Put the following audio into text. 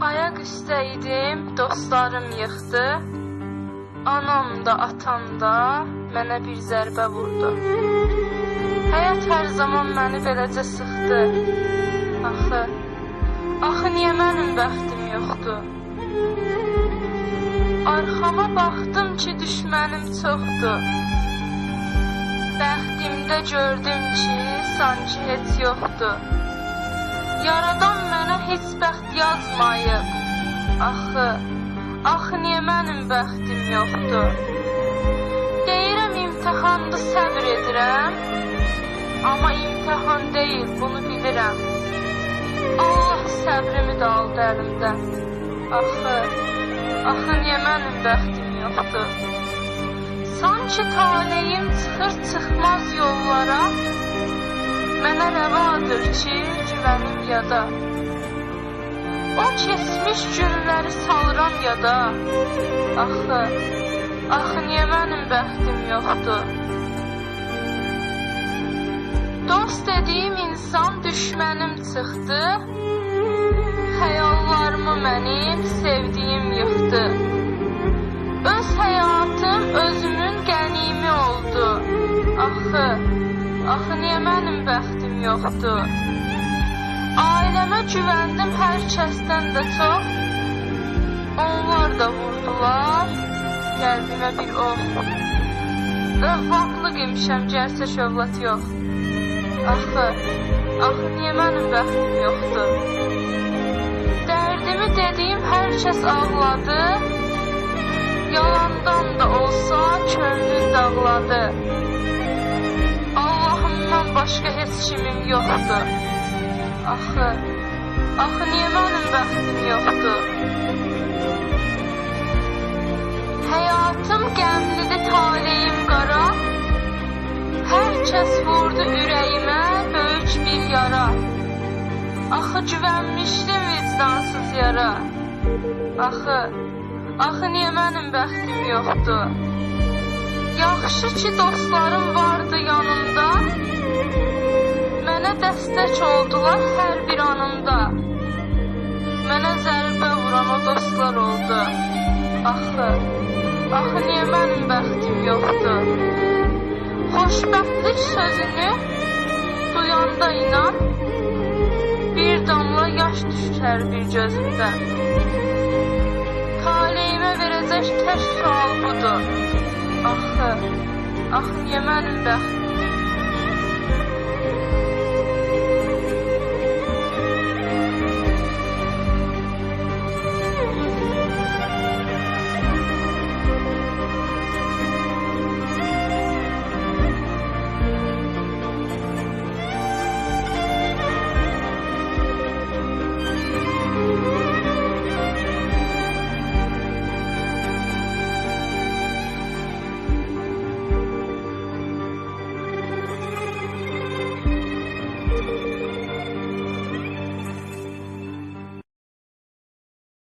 Ayaq üstə idim, dostlarım yıxdı. Anam da, atam da mənə bir zərbə vurdu. Həyat hər zaman məni beləcə sıxdı. Axı niyə mənim bəxtim yoxdur? Arxama baxdım ki, düşmənim çoxdur. Bəxtimdə gördüm ki, sanki heç yoxdur. Yaradan mənə heç bəxt yazmayıb. Axı niyə mənim bəxtim yoxdur? Deyirəm imtihandı, səbr edirəm. Amma imtihan deyil, bunu bilirəm. Allah səbrimi də aldı əlimdən. Axı niyə mənim bəxtim yoxdur? Sanki taleyim çıxır çıxmaz yollara. Mənə rəvadır ki, güvənim yada. O keçmiş günləri salıram yada. Axı niyə mənim bəxtim yoxdur? Dost dediyim insan düşmənim çıxdı. Xəyallarımı mənim sevdiyim yıxdı. Öz həyatım özümün qənimi oldu. Axı niyə mənim bəxtim yoxdur? Ailəmə güvəndim hər kəsdən də çox. Onlar da vurdular qəlbimə bir ox. Övladlıq imişəm, gerçək övlad yox. Axı niyə mənim bəxtim yoxdur? Dərdimi dediyim hər kəs ağladı. Yalandan da olsa könlün dağladı. Allahımdan başqa heç kimim yoxdur. Axı niyə mənim bəxtim yoxdur? Həyatım qəmlidir, taleyim qara. Hər kəs vurdu ürəyimə böyük bir yara. Axı güvənmişdim vicdansız yara. Axı niyə mənim bəxtim yoxdur? Yaxşı ki, dostlarım vardı yanımda. Mənə dəstək oldular hər bir anımda. Mənə zərbə vuran o dostlar oldu. Axı niyə mənim bəxtim yoxdur? Xoşbəxtlik sözünü duyanda inan, bir damla yaş düşür hər bir gözümdən. Taleyimə verəcək tək sual budur. Axı niyə mənim bəxtim